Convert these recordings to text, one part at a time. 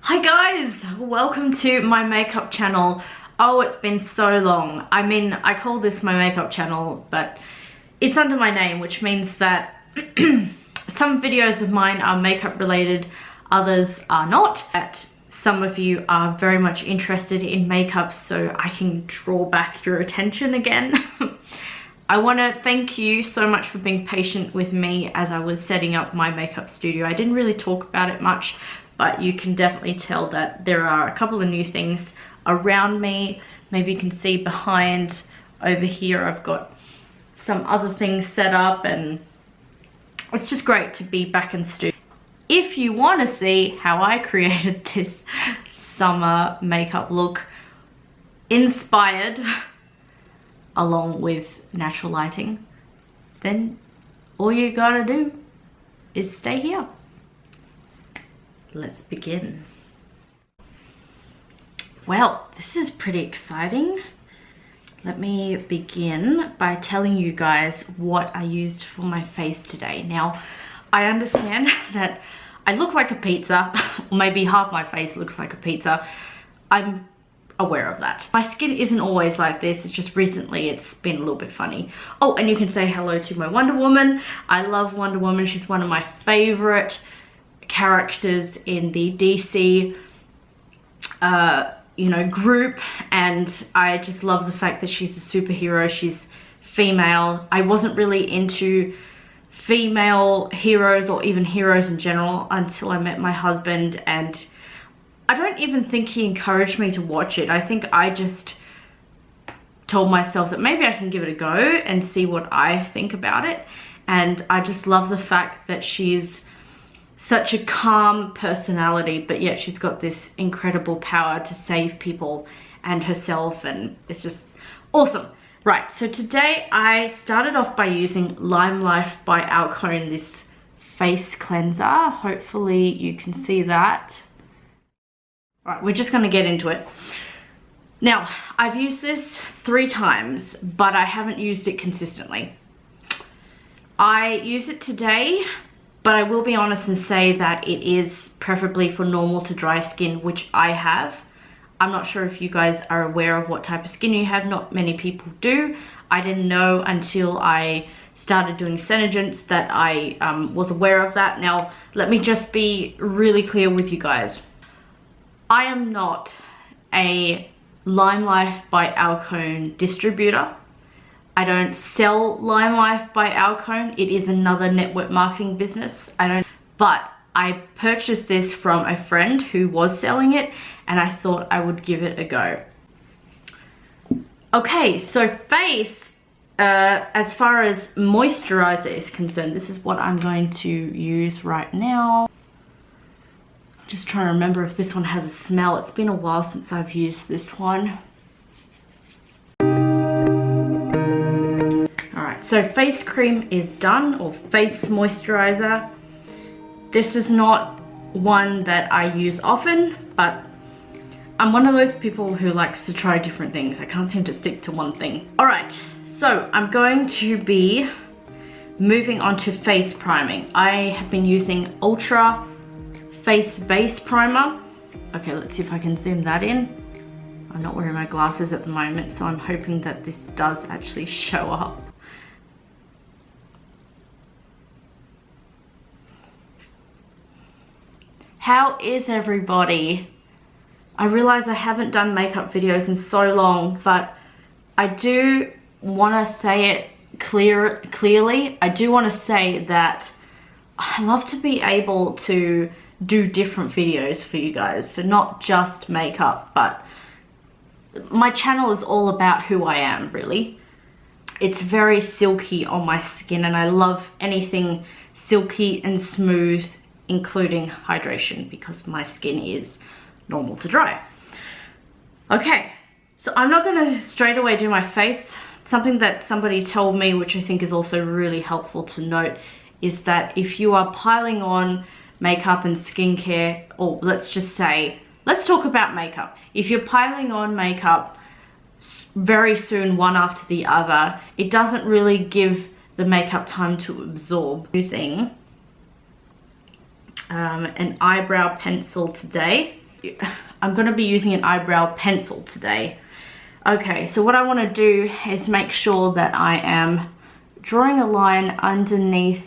Hi guys, welcome to my makeup channel. Oh, it's been so long. I mean, I call this my makeup channel, but it's under my name, which means that some videos of mine are makeup related, others are not. Some of you are very much interested in makeup, so I can draw back your attention again. I want to thank you so much for being patient with me as I was setting up my makeup studio. I didn't really talk about it much, but you can definitely tell that there are a couple of new things around me. Maybe you can see behind over here I've got some other things set up, and it's just great to be back in the studio. If you want to see how I created this summer makeup look inspired along with natural lighting, then all you gotta do is stay here. Let's begin. Well, this is pretty exciting. Let me begin by telling you guys what I used for my face today. Now, I understand that I look like a pizza, or maybe half my face looks like a pizza. I'm aware of that. My skin isn't always like this, it's just recently it's been a little bit funny. Oh, and you can say hello to my Wonder Woman. I love Wonder Woman, she's one of my favorite characters in the DC group, and I just love the fact that she's a superhero. She's female. I wasn't really into female heroes or even heroes in general until I met my husband, and I don't even think he encouraged me to watch it. I think I just told myself that maybe I can give it a go and see what I think about it. And I just love the fact that she's such a calm personality, but yet she's got this incredible power to save people and herself, and it's just awesome. Right, so today I started off by using Lime Life by Alcone, this face cleanser. Hopefully you can see that. Right, we're just gonna get into it. Now, I've used this 3 times, but I haven't used it consistently. I use it today, but I will be honest and say that it is preferably for normal to dry skin, which I have. I'm not sure if you guys are aware of what type of skin you have. Not many people do. I didn't know until I started doing Senegence that I was aware of that. Now, let me just be really clear with you guys. I am not a Lime Life by Alcone distributor. I don't sell Lime Life by Alcone. It is another network marketing business. But I purchased this from a friend who was selling it, and I thought I would give it a go. Okay, so face, as far as moisturizer is concerned, this is what I'm going to use right now. Just trying to remember if this one has a smell. It's been a while since I've used this one. Alright, so face cream is done, or face moisturizer. This is not one that I use often, but I'm one of those people who likes to try different things. I can't seem to stick to one thing. Alright, so I'm going to be moving on to face priming. I have been using Ultra Face Base Primer. Okay, let's see if I can zoom that in. I'm not wearing my glasses at the moment, so I'm hoping that this does actually show up. How is everybody? I realize I haven't done makeup videos in so long, but I do want to say it clearly. I do want to say that I love to be able to do different videos for you guys. So not just makeup, but my channel is all about who I am, really. It's very silky on my skin, and I love anything silky and smooth, including hydration, because my skin is normal to dry. Okay, so I'm not gonna straight away do my face. Something that somebody told me, which I think is also really helpful to note, is that if you are piling on makeup and skincare, or let's just say, let's talk about makeup. If you're piling on makeup very soon, one after the other, it doesn't really give the makeup time to absorb. Using an eyebrow pencil today. I'm going to be using an eyebrow pencil today. Okay, so what I want to do is make sure that I am drawing a line underneath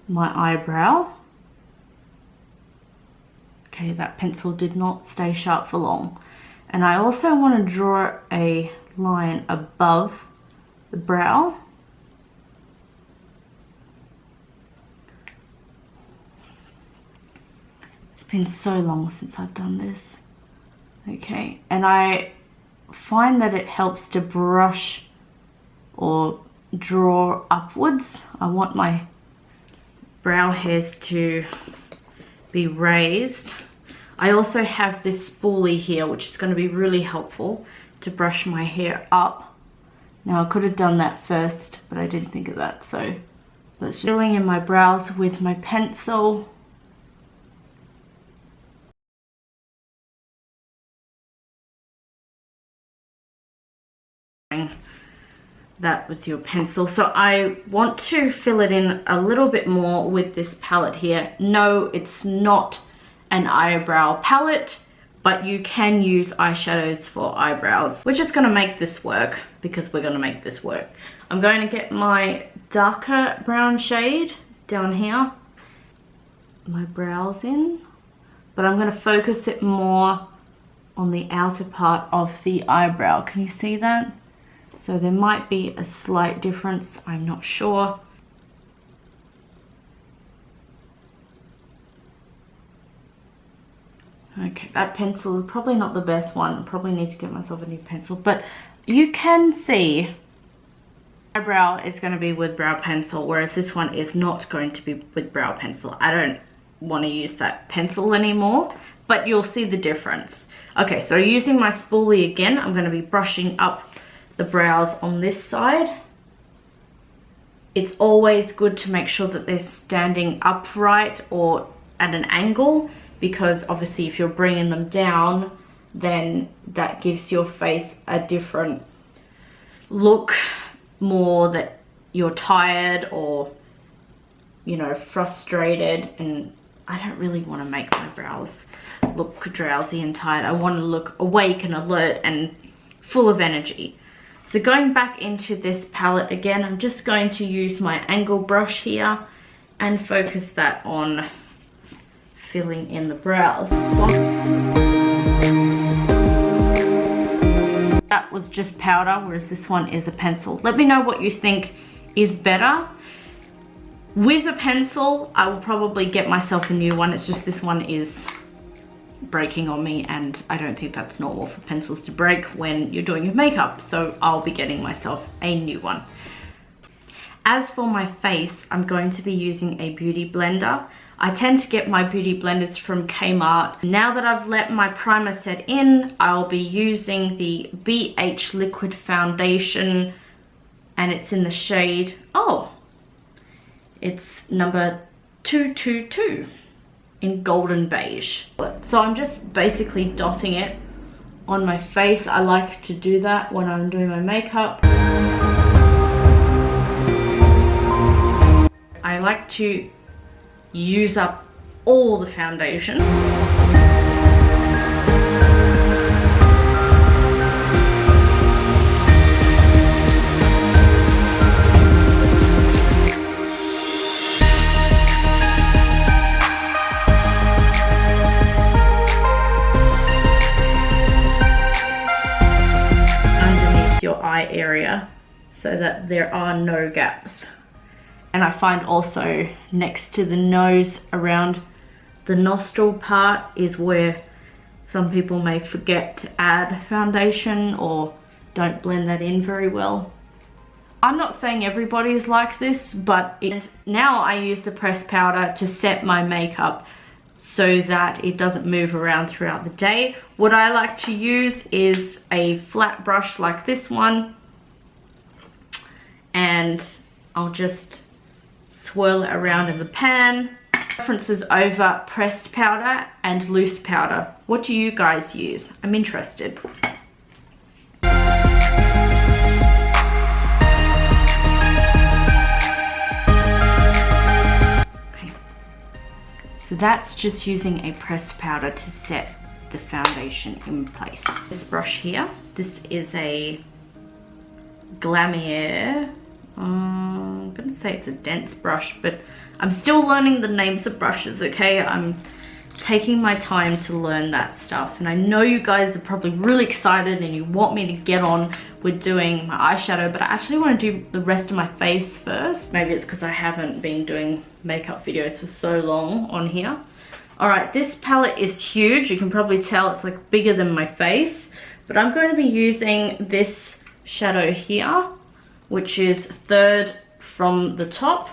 my eyebrow. Okay, that pencil did not stay sharp for long. And I also want to draw a line above the brow. It's been so long since I've done this. Okay, and I find that it helps to brush or draw upwards. I want my brow hairs to be raised. I also have this spoolie here, which is going to be really helpful to brush my hair up. Now I could have done that first, but I didn't think of that, so let's just filling in my brows with my pencil. That with your pencil. So I want to fill it in a little bit more with this palette here. No, it's not an eyebrow palette, but you can use eyeshadows for eyebrows. We're just going to make this work because we're going to make this work. I'm going to get my darker brown shade down here, my brows in, but I'm going to focus it more on the outer part of the eyebrow. Can you see that? So there might be a slight difference, I'm not sure. Okay, that pencil is probably not the best one. I probably need to get myself a new pencil, but you can see eyebrow is going to be with brow pencil, whereas this one is not going to be with brow pencil. I don't want to use that pencil anymore, but you'll see the difference. Okay, so using my spoolie again, I'm going to be brushing up the brows on this side. It's always good to make sure that they're standing upright or at an angle, because obviously if you're bringing them down, then that gives your face a different look, more that you're tired or, you know, frustrated. And I don't really want to make my brows look drowsy and tired. I want to look awake and alert and full of energy. So going back into this palette again, I'm just going to use my angle brush here and focus that on filling in the brows. That was just powder, whereas this one is a pencil. Let me know what you think is better. With a pencil, I will probably get myself a new one. It's just this one is breaking on me, and I don't think that's normal for pencils to break when you're doing your makeup, so I'll be getting myself a new one. As for my face, I'm going to be using a beauty blender. I tend to get my beauty blenders from Kmart. Now that I've let my primer set in, I'll be using the BH Liquid Foundation, and it's in the shade, it's number 222. in golden beige. So I'm just basically dotting it on my face. I like to do that when I'm doing my makeup. I like to use up all the foundation. Your eye area so that there are no gaps. And I find also next to the nose, around the nostril part, is where some people may forget to add foundation or don't blend that in very well. I'm not saying everybody is like this, but now I use the pressed powder to set my makeup so that it doesn't move around throughout the day. What I like to use is a flat brush like this one, and I'll just swirl it around in the pan. Preferences over pressed powder and loose powder. What do you guys use? I'm interested. So that's just using a pressed powder to set the foundation in place. This brush here, this is a Glamier. I'm gonna say it's a dense brush, but I'm still learning the names of brushes, okay? I'm taking my time to learn that stuff, and I know you guys are probably really excited and you want me to get on with doing my eyeshadow, but I actually want to do the rest of my face first. Maybe it's because I haven't been doing makeup videos for so long on here. All right, this palette is huge. You can probably tell it's like bigger than my face, but I'm going to be using this shadow here, which is third from the top,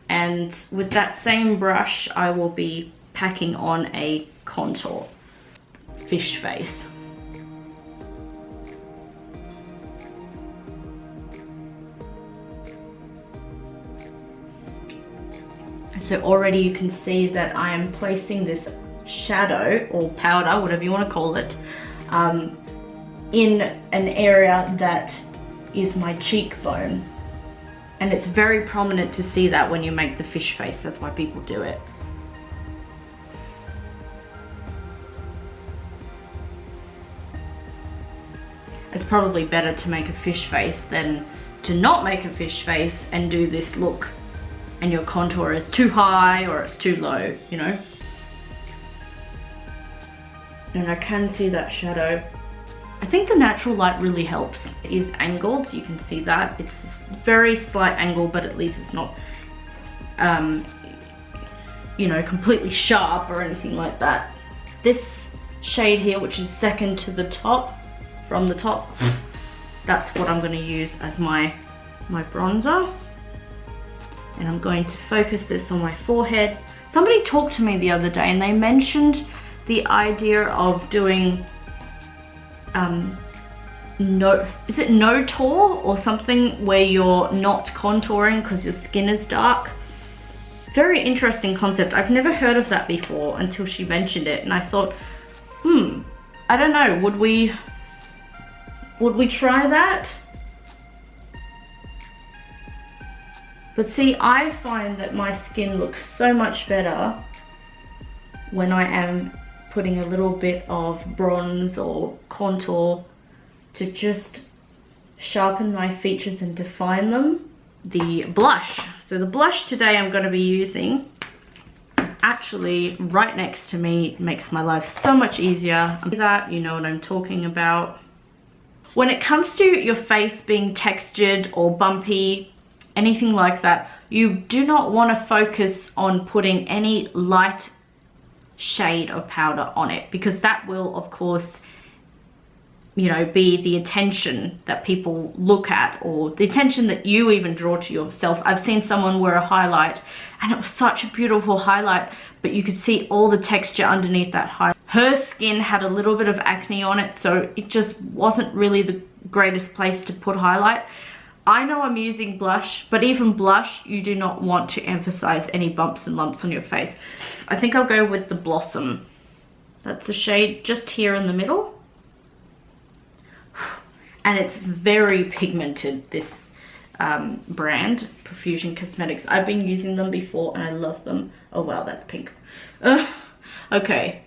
and with that same brush I will be packing on a contour fish face. So already you can see that I am placing this shadow or powder, whatever you want to call it, in an area that is my cheekbone. And it's very prominent to see that when you make the fish face. That's why people do it. It's probably better to make a fish face than to not make a fish face and do this look and your contour is too high or it's too low, you know. And I can see that shadow. I think the natural light really helps. It is angled, you can see that. It's a very slight angle, but at least it's not, you know, completely sharp or anything like that. This shade here, which is second to the top, from the top, that's what I'm going to use as my bronzer. And I'm going to focus this on my forehead. Somebody talked to me the other day and they mentioned the idea of doing is it no tour or something, where you're not contouring because your skin is dark. Very interesting concept. I've never heard of that before until she mentioned it, and I thought, I don't know, would we try that? But see, I find that my skin looks so much better when I am putting a little bit of bronze or contour to just sharpen my features and define them. The blush. So the blush today I'm going to be using is actually right next to me. It makes my life so much easier. That, you know what I'm talking about. When it comes to your face being textured or bumpy, anything like that, you do not want to focus on putting any light shade of powder on it, because that will, of course, you know, be the attention that people look at, or the attention that you even draw to yourself. I've seen someone wear a highlight and it was such a beautiful highlight, but you could see all the texture underneath that highlight. Her skin had a little bit of acne on it, so it just wasn't really the greatest place to put highlight. I know I'm using blush, but even blush, you do not want to emphasize any bumps and lumps on your face. I think I'll go with the Blossom. That's the shade just here in the middle. And it's very pigmented, this brand, Profusion Cosmetics. I've been using them before and I love them. Oh wow, that's pink. Okay,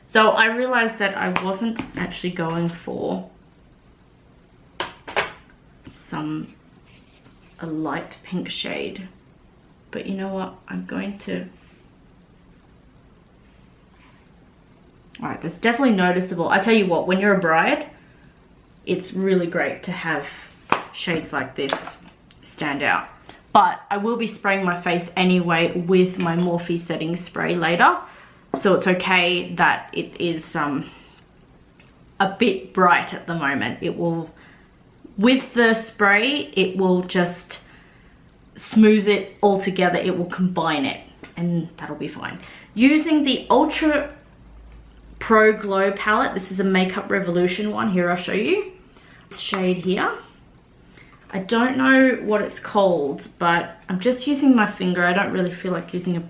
so I realized that I wasn't actually going for a light pink shade, but you know what, I'm going to, all right, that's definitely noticeable. I tell you what, when you're a bride, it's really great to have shades like this stand out. But I will be spraying my face anyway with my Morphe setting spray later, so it's okay that it is a bit bright at the moment. It will, with the spray, it will just smooth it all together. It will combine it and that'll be fine. Using the Ultra Pro Glow palette, this is a Makeup Revolution one. Here, I'll show you. This shade here. I don't know what it's called, but I'm just using my finger. I don't really feel like using a...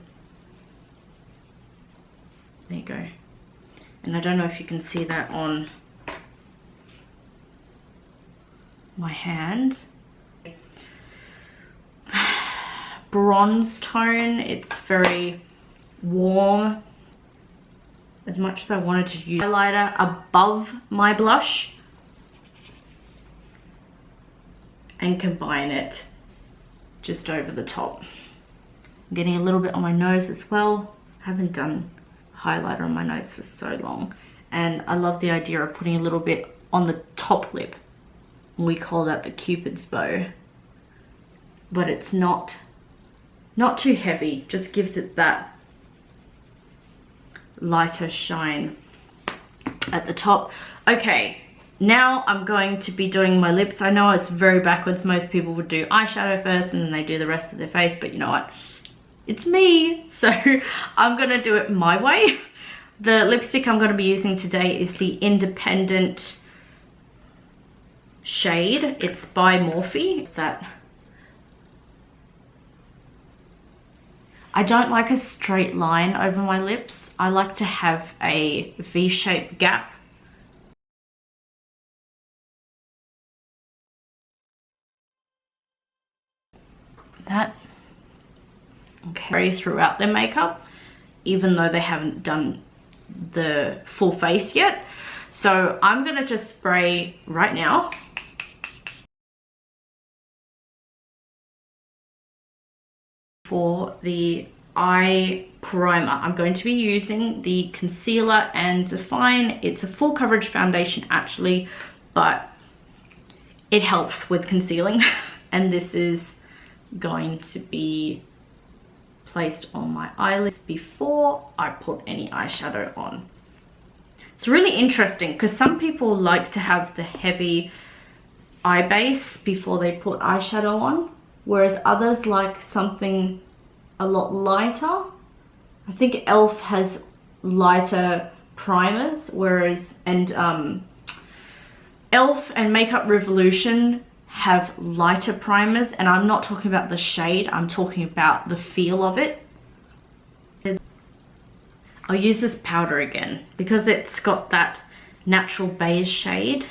There you go. And I don't know if you can see that on my hand. Bronze tone. It's very warm as much as I wanted to use highlighter above my blush and combine it just over the top. I'm getting a little bit on my nose as well. I haven't done highlighter on my nose for so long, and I love the idea of putting a little bit on the top lip. We call that the Cupid's bow, but it's not too heavy, just gives it that lighter shine at the top. Okay, now I'm going to be doing my lips. I know it's very backwards. Most people would do eyeshadow first and then they do the rest of their face, but you know what? It's me, so I'm gonna do it my way. The lipstick I'm gonna be using today is the Independent shade. It's by Morphe. I don't like a straight line over my lips. I like to have a V-shaped gap. That. Okay. Throughout their makeup, even though they haven't done the full face yet. So I'm gonna just spray right now. For the eye primer, I'm going to be using the concealer and define. It's a full coverage foundation actually, but it helps with concealing. And this is going to be placed on my eyelids before I put any eyeshadow on. It's really interesting because some people like to have the heavy eye base before they put eyeshadow on, whereas others like something a lot lighter. I think e.l.f. has lighter primers, whereas e.l.f. and Makeup Revolution have lighter primers, and I'm not talking about the shade, I'm talking about the feel of it. I'll use this powder again because it's got that natural beige shade.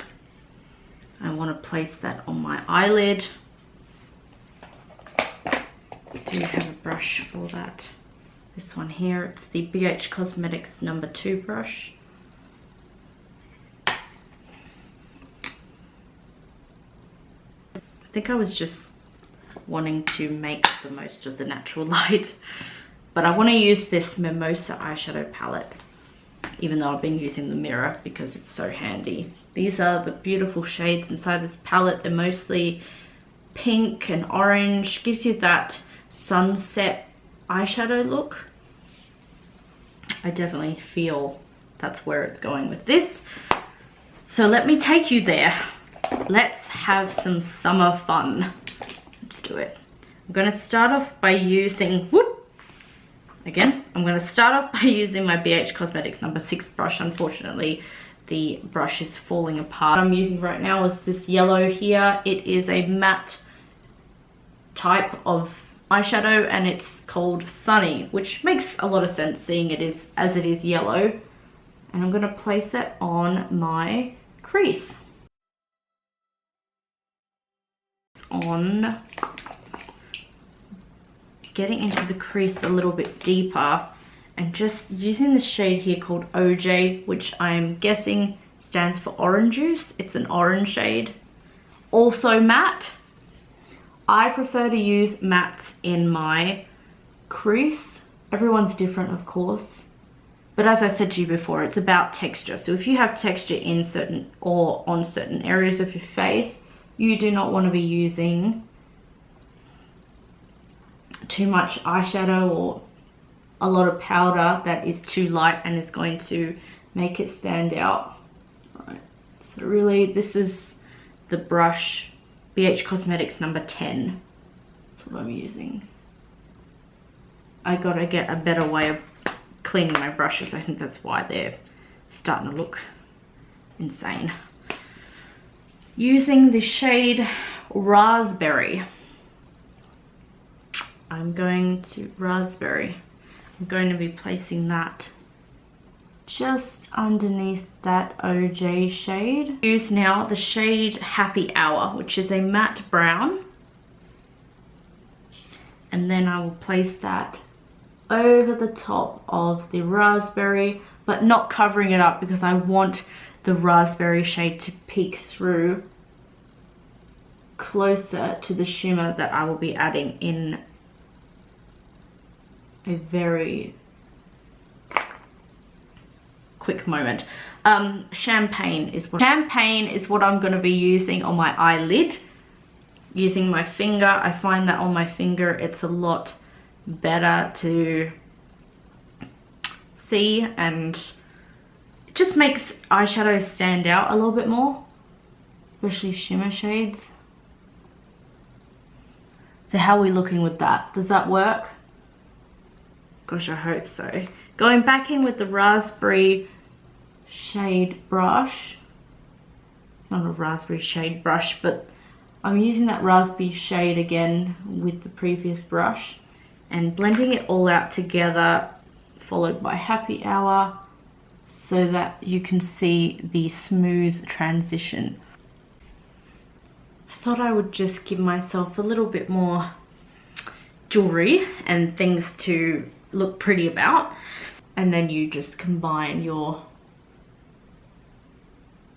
I want to place that on my eyelid. Do you have a brush for that? This one here, it's the BH Cosmetics No. 2 brush. I think I was just wanting to make the most of the natural light, but I want to use this Mimosa eyeshadow palette, even though I've been using the mirror because it's so handy. These are the beautiful shades inside this palette. They're mostly pink and orange, gives you that sunset eyeshadow look. I definitely feel that's where it's going with this. So let me take you there. Let's have some summer fun. Let's do it. I'm going to start off by using, I'm going to start off by using my BH Cosmetics No. 6 brush. Unfortunately, the brush is falling apart. What I'm using right now is this yellow here. It is a matte type of eyeshadow and it's called Sunny, which makes a lot of sense seeing it is as it is yellow. And I'm going to place that on my crease. On getting into the crease a little bit deeper and just using the shade here called OJ, which I'm guessing stands for orange juice. It's an orange shade, also matte. I prefer to use mattes in my crease. Everyone's different, of course, but as I said to you before, it's about texture. So if you have texture in certain or on certain areas of your face, you do not want to be using too much eyeshadow or a lot of powder that is too light and is going to make it stand out. Alright, so really this is the brush BH Cosmetics No. 10. That's what I'm using. I gotta get a better way of cleaning my brushes. I think that's why they're starting to look insane. Using the shade Raspberry. I'm going to be placing that just underneath that OJ shade. Use now the shade Happy Hour, which is a matte brown. And then I will place that over the top of the raspberry, but not covering it up because I want the raspberry shade to peek through closer to the shimmer that I will be adding in a very quick moment. Champagne is what I'm going to be using on my eyelid. Using my finger, I find that on my finger it's a lot better to see, and it just makes eyeshadow stand out a little bit more, especially shimmer shades. So how are we looking with that? Does that work? Gosh, I hope so. Going back in with the raspberry shade brush. Not a raspberry shade brush, but I'm using that raspberry shade again with the previous brush and blending it all out together, followed by happy hour, so that you can see the smooth transition. I thought I would just give myself a little bit more jewelry and things to look pretty about, and then you just combine your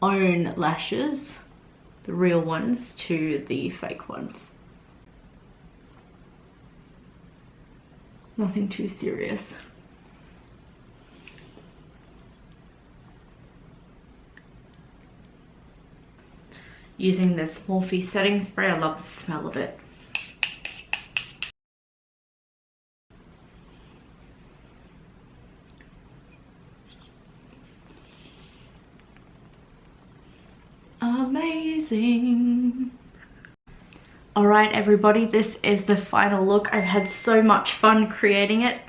own lashes, the real ones, to the fake ones. Nothing too serious. Using this Morphe setting spray, I love the smell of it. Amazing. All right, everybody, this is the final look. I've had so much fun creating it.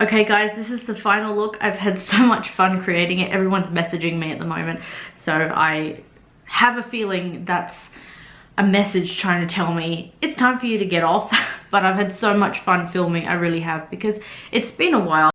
Okay, guys, this is the final look. I've had so much fun creating it. Everyone's messaging me at the moment, so I have a feeling that's a message trying to tell me it's time for you to get off. But I've had so much fun filming, I really have, because it's been a while.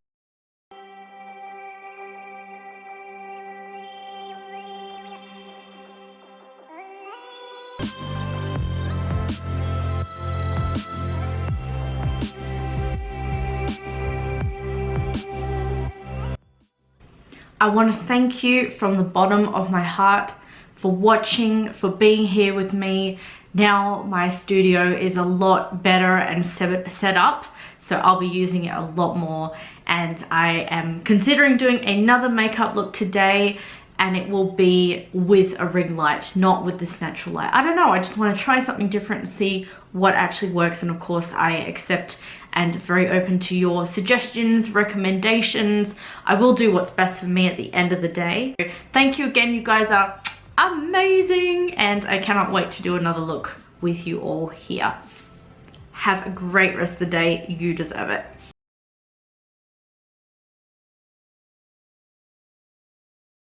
I want to thank you from the bottom of my heart for watching, for being here with me. Now my studio is a lot better and set up, so I'll be using it a lot more, and I am considering doing another makeup look today, and it will be with a ring light, not with this natural light. I don't know, I just want to try something different and see what actually works, and of course I accept and very open to your suggestions, recommendations. I will do what's best for me at the end of the day. Thank you again, you guys are amazing, and I cannot wait to do another look with you all here. Have a great rest of the day, you deserve it.